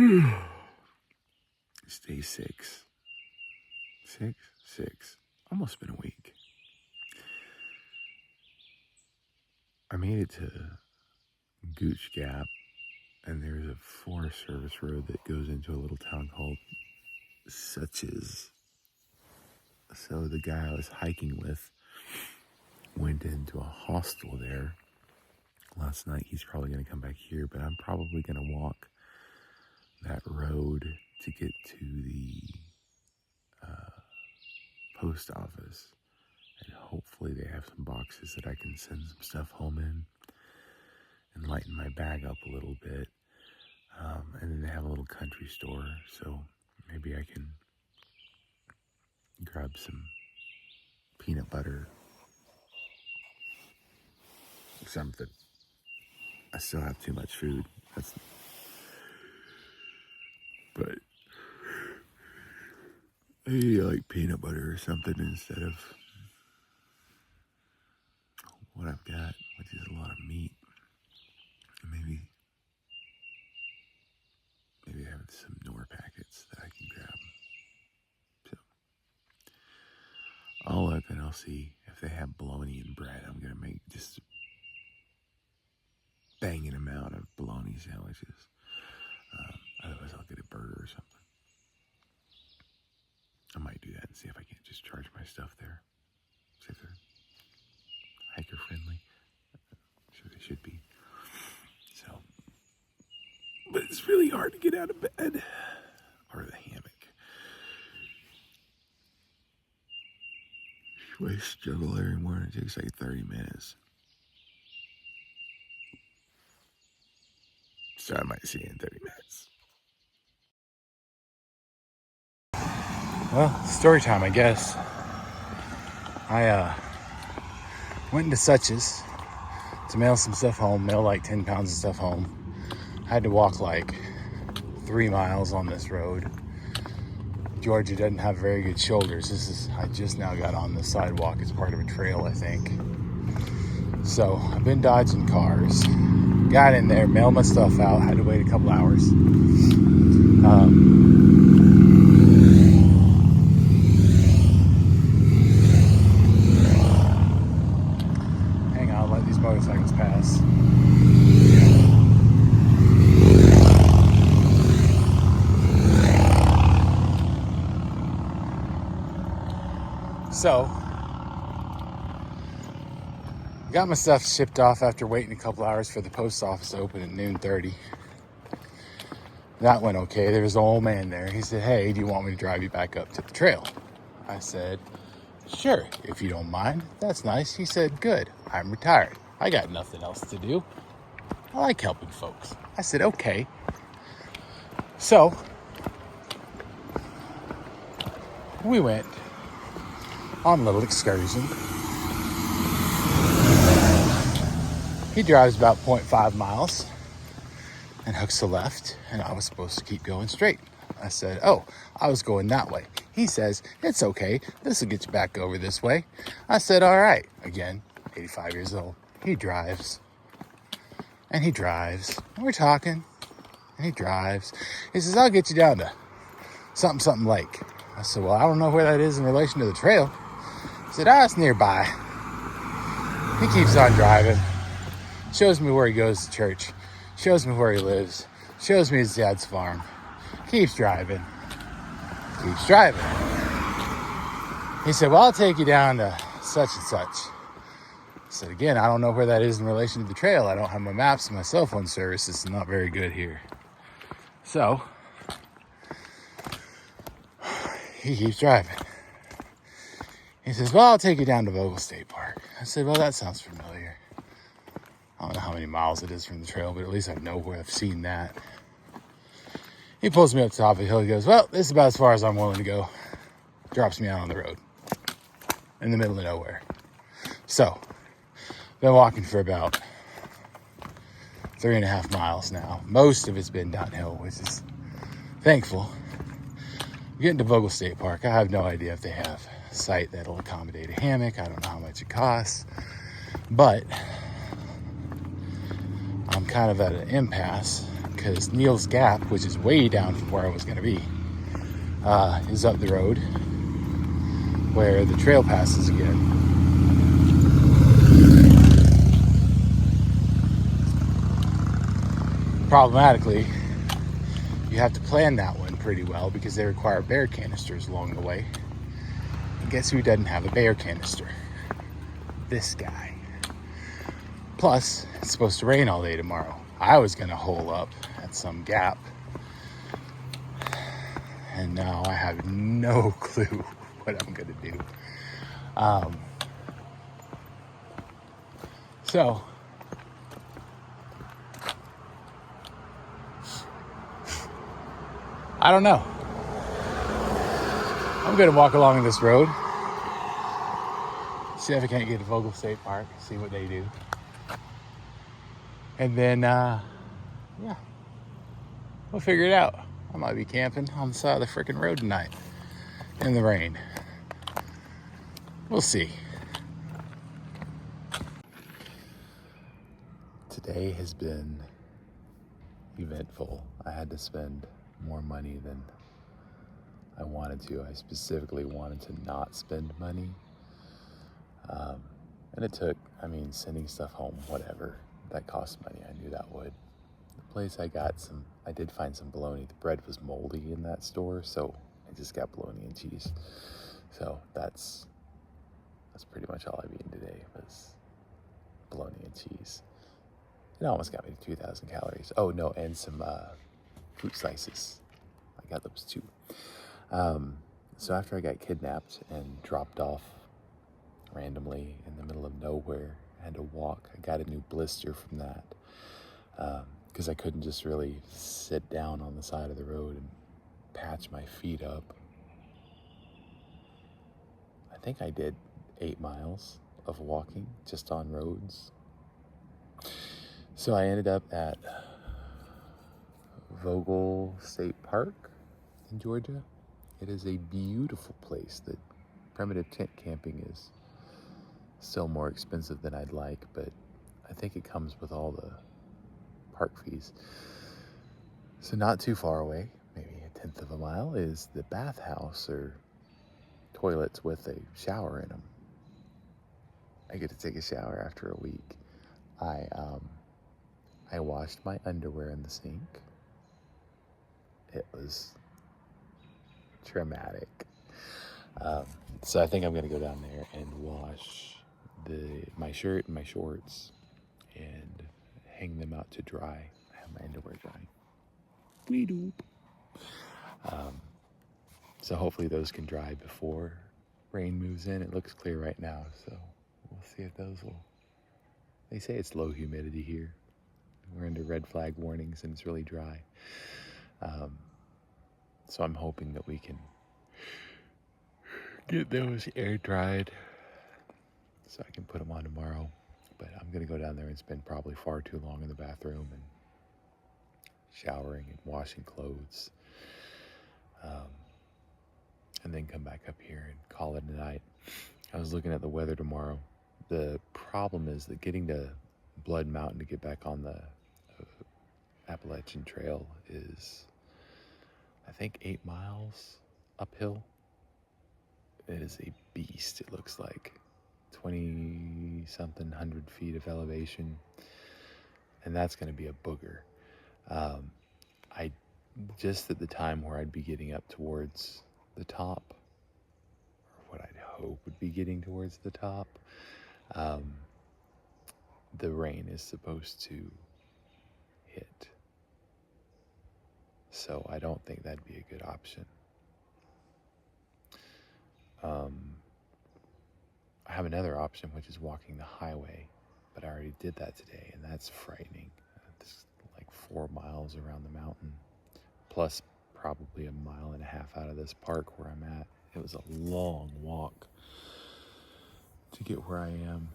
It's day 6. Six. Almost been a week. I made it to Gooch Gap, and there's a Forest Service road that goes into a little town called Suches. So the guy I was hiking with went into a hostel there last night. He's probably going to come back here, but I'm probably going to walk that road to get to the post office, and hopefully they have some boxes that I can send some stuff home in and lighten my bag up a little bit. And then they have a little country store, so maybe I can grab some peanut butter or something. I still have too much food. But maybe like peanut butter or something instead of what I've got, which is a lot of meat. And maybe I have some Knorr packets that I can grab. So I'll look and I'll see if they have bologna and bread. I'm gonna make just a banging amount of bologna sandwiches. Otherwise I'll get a burger or something. I might do that and see if I can't just charge my stuff there. See if they're hiker friendly. I'm sure they should be. So, but it's really hard to get out of bed or the hammock. I struggle every morning. It takes like 30 minutes. So I might see you in 30 minutes. Well, story time, I guess. I went into Suches to mail some stuff home, mail like 10 pounds of stuff home. I had to walk like 3 miles on this road. Georgia doesn't have very good shoulders. I just now got on the sidewalk. It's part of a trail, I think. So I've been dodging cars. Got in there, mailed my stuff out, had to wait a couple hours. Hang on, I'll let these motorcycles pass. So, got my stuff shipped off after waiting a couple hours for the post office to open at noon 30. That went okay. There was an old man there. He said, "Hey, do you want me to drive you back up to the trail?" I said, "Sure, if you don't mind. That's nice." He said, "Good. I'm retired. I got nothing else to do. I like helping folks." I said, "Okay." So, we went on a little excursion. He drives about 0.5 miles and hooks a left, and I was supposed to keep going straight. I said, "Oh, I was going that way." He says, "It's okay. This will get you back over this way." I said, "All right." Again, 85 years old. He drives. And he drives. And we're talking. And he drives. He says, "I'll get you down to something lake." I said, "Well, I don't know where that is in relation to the trail." He said, "It's nearby." He keeps on driving. Shows me where he goes to church. Shows me where he lives. Shows me his dad's farm. Keeps driving. Keeps driving. He said, "Well, I'll take you down to such and such." I said, "Again, I don't know where that is in relation to the trail. I don't have my maps and my cell phone service is not very good here." So, he keeps driving. He says, "Well, I'll take you down to Vogel State Park." I said, "Well, that sounds familiar. I don't know how many miles it is from the trail, but at least I know where I've seen that." He pulls me up to the top of the hill. He goes, "Well, this is about as far as I'm willing to go." Drops me out on the road in the middle of nowhere. So, been walking for about 3.5 miles now. Most of it's been downhill, which is thankful. Getting to Vogel State Park, I have no idea if they have a site that'll accommodate a hammock. I don't know how much it costs, but I'm kind of at an impasse because Neil's Gap, which is way down from where I was going to be, is up the road where the trail passes again. Problematically, you have to plan that one pretty well because they require bear canisters along the way. And guess who doesn't have a bear canister? This guy. Plus, it's supposed to rain all day tomorrow. I was going to hole up at some gap, and now I have no clue what I'm going to do. So, I don't know. I'm going to walk along this road, see if I can't get to Vogel State Park, see what they do. And then, we'll figure it out. I might be camping on the side of the freaking road tonight in the rain. We'll see. Today has been eventful. I had to spend more money than I wanted to. I specifically wanted to not spend money. And it took, sending stuff home, whatever. That cost money. I knew that would. The place I did find some bologna. The bread was moldy in that store, so I just got bologna and cheese. So that's pretty much all I've eaten today was bologna and cheese. It almost got me to 2,000 calories. Oh no, and some fruit slices. I got those too. So after I got kidnapped and dropped off randomly in the middle of nowhere, I had to walk. I got a new blister from that because I couldn't just really sit down on the side of the road and patch my feet up. I think I did 8 miles of walking just on roads. So I ended up at Vogel State Park in Georgia. It is a beautiful place. The primitive tent camping is still more expensive than I'd like, but I think it comes with all the park fees. So not too far away, maybe 1/10 of a mile, is the bathhouse or toilets with a shower in them. I get to take a shower after a week. I washed my underwear in the sink. It was traumatic. So I think I'm gonna go down there and wash my shirt and my shorts and hang them out to dry. I have my underwear drying. So hopefully those can dry before rain moves in. It looks clear right now, so we'll see if those will. They say it's low humidity here. We're under red flag warnings and it's really dry. So I'm hoping that we can get those air dried so I can put them on tomorrow. But I'm going to go down there and spend probably far too long in the bathroom and showering and washing clothes. And then come back up here and call it a night. I was looking at the weather tomorrow. The problem is that getting to Blood Mountain to get back on the Appalachian Trail is, I think, 8 miles uphill. It is a beast. It looks like 20-something hundred feet of elevation, and that's going to be a booger. I just at the time where I'd be getting up towards the top, or what I'd hope would be getting towards the top, the rain is supposed to hit. So I don't think that'd be a good option. I have another option, which is walking the highway, but I already did that today, and that's frightening. It's like 4 miles around the mountain, plus probably 1.5 miles out of this park where I'm at. It was a long walk to get where I am.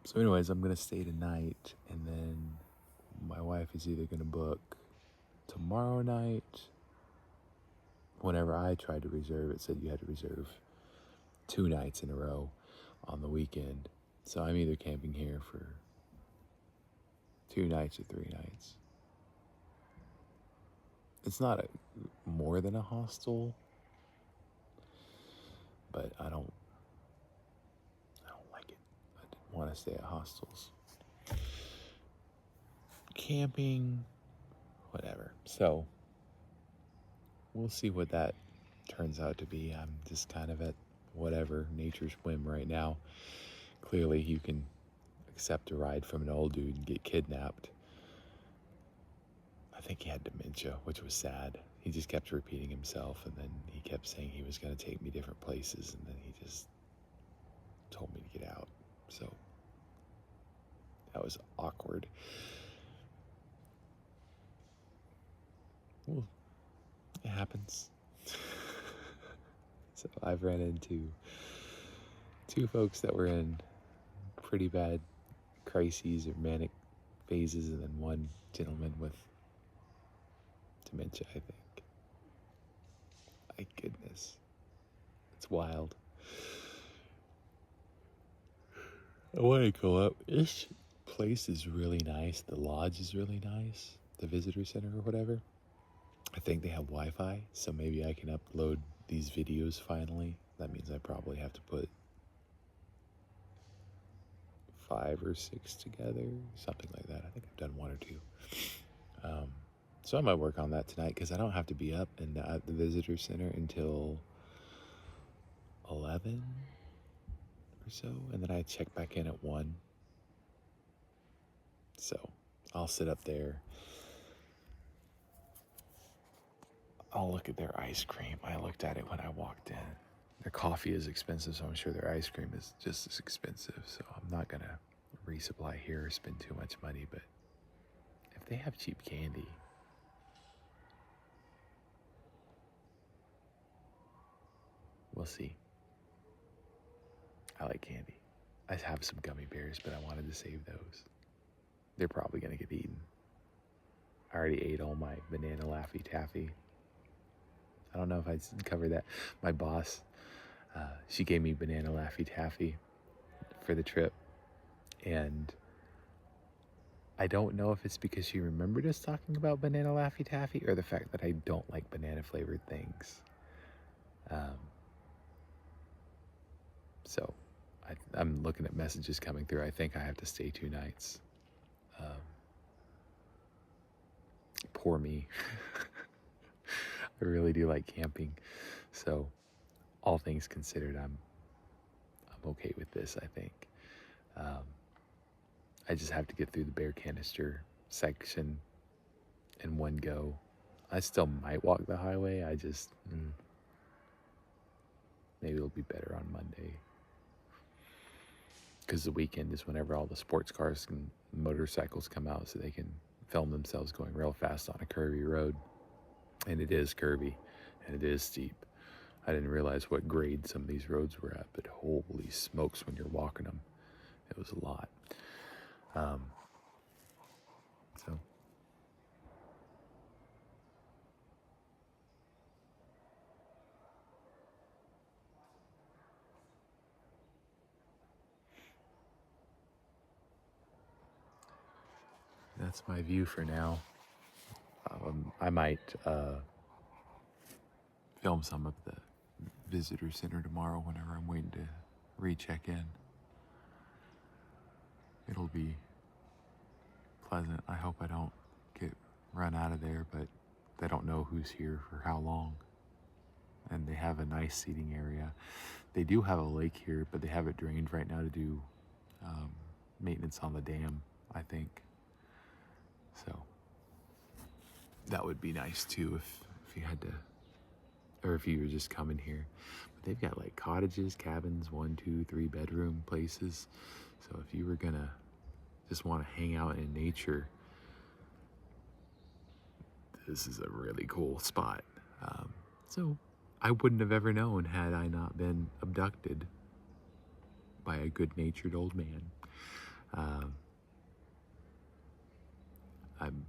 So anyways, I'm going to stay tonight, and then my wife is either going to book tomorrow night. Whenever I tried to reserve, it said you had to reserve 2 nights in a row on the weekend. So I'm either camping here for 2 nights or 3 nights. It's not more than a hostel, but I don't like it. I didn't want to stay at hostels. Camping, whatever. So we'll see what that turns out to be. I'm just kind of at whatever nature's whim right now. Clearly you can accept a ride from an old dude and get kidnapped. I think he had dementia, which was sad. He just kept repeating himself, and then he kept saying he was going to take me different places, and then he just told me to get out. So that was awkward. Well, it happens. So I've ran into 2 folks that were in pretty bad crises or manic phases, and then 1 gentleman with dementia, I think. My goodness. It's wild. I want to go up. This place is really nice. The lodge is really nice. The visitor center or whatever. I think they have Wi-Fi, so maybe I can upload these videos finally. That means I probably have to put 5 or 6 together, something like that. I think I've done 1 or 2. So I might work on that tonight, because I don't have to be up at the visitor center until 11 or so, and then I check back in at 1. So I'll sit up there. I'll look at their ice cream. I looked at it when I walked in. Their coffee is expensive, so I'm sure their ice cream is just as expensive. So I'm not going to resupply here or spend too much money. But if they have cheap candy, we'll see. I like candy. I have some gummy bears, but I wanted to save those. They're probably going to get eaten. I already ate all my banana Laffy Taffy. I don't know if I covered that. My boss, she gave me banana Laffy Taffy for the trip. And I don't know if it's because she remembered us talking about banana Laffy Taffy or the fact that I don't like banana flavored things. So I'm looking at messages coming through. I think I have to stay 2 nights. Poor me. I really do like camping. So all things considered, I'm okay with this, I think. I just have to get through the bear canister section in 1 go. I still might walk the highway. I just, maybe it'll be better on Monday. Because the weekend is whenever all the sports cars and motorcycles come out, so they can film themselves going real fast on a curvy road. And it is curvy, and it is steep. I didn't realize what grade some of these roads were at, but holy smokes, when you're walking them, it was a lot. So that's my view for now. I might film some of the visitor center tomorrow whenever I'm waiting to recheck in. It'll be pleasant. I hope I don't get run out of there, but they don't know who's here for how long. And they have a nice seating area. They do have a lake here, but they have it drained right now to do maintenance on the dam, I think. So that would be nice too if you had to, or if you were just coming here. But they've got like cottages, cabins, 1, 2, 3 bedroom places. So if you were gonna just want to hang out in nature, this is a really cool spot. So I wouldn't have ever known had I not been abducted by a good-natured old man. I'm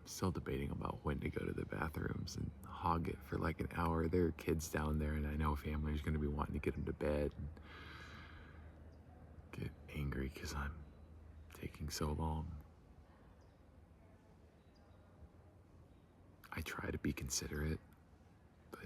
still debating about when to go to the bathrooms and hog it for like an hour. There are kids down there, and I know families are going to be wanting to get them to bed and get angry because I'm taking so long. I try to be considerate, but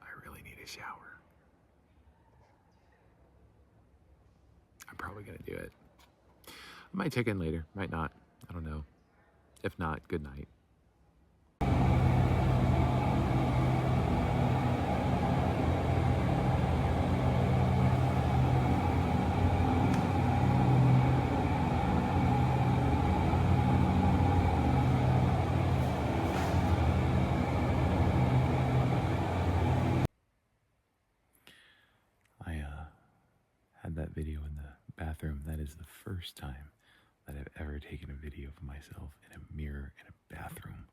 I really need a shower. I'm probably gonna do it. I might check in later, might not. I don't know. If not, good night. I had that video in the bathroom. That is the first time that I've ever taken a video of myself in a mirror in a bathroom.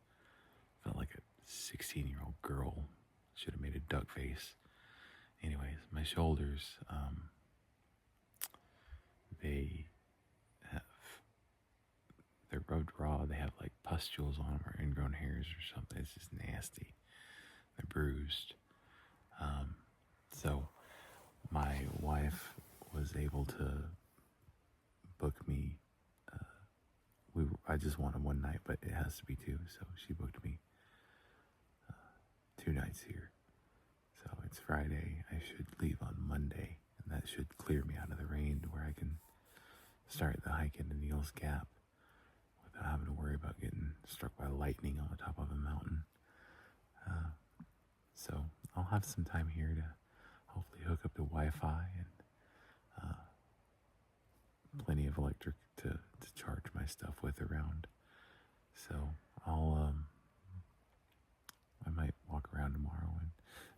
Felt like a 16-year-old girl. Should have made a duck face. Anyways, my shoulders, they're rubbed raw. They have like pustules on them or ingrown hairs or something. It's just nasty. They're bruised. So my wife was able to book me. I just wanted one night, but it has to be two. So she booked me 2 nights here. So it's Friday. I should leave on Monday, and that should clear me out of the rain to where I can start the hike into Neal's Gap without having to worry about getting struck by lightning on the top of a mountain. So I'll have some time here to hopefully hook up to Wi-Fi and plenty of electric to charge my stuff with around. So I might walk around tomorrow, and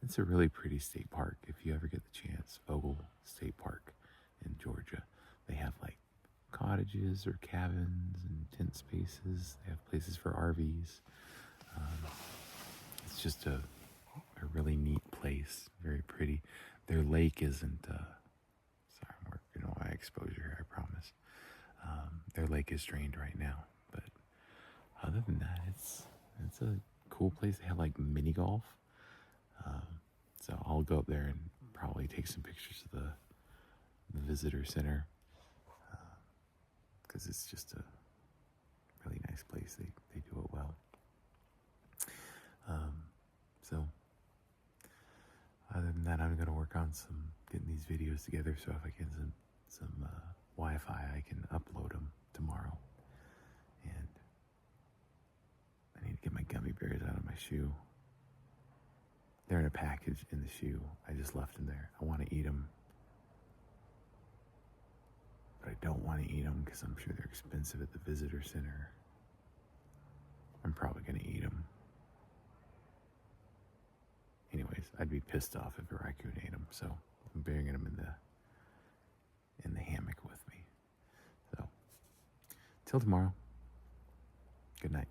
it's a really pretty state park if you ever get the chance. Vogel State Park in Georgia. They have like cottages or cabins and tent spaces. They have places for RVs. It's just a really neat place, very pretty. Their lake isn't, sorry, I'm working on my exposure here, I promise. Their lake is drained right now, but other than that, it's a cool place. They have like mini golf. So I'll go up there and probably take some pictures of the visitor center, because it's just a really nice place. They do it well. So other than that, I'm going to work on getting these videos together, so if I get some Wi-Fi, I can upload them tomorrow. And I need to get my gummy bears out of my shoe. They're in a package in the shoe. I just left them there. I want to eat them, but I don't want to eat them because I'm sure they're expensive at the visitor center. I'm probably going to eat them. Anyways, I'd be pissed off if a raccoon ate them, so I'm burying them in the hammock with me. So, till tomorrow, good night.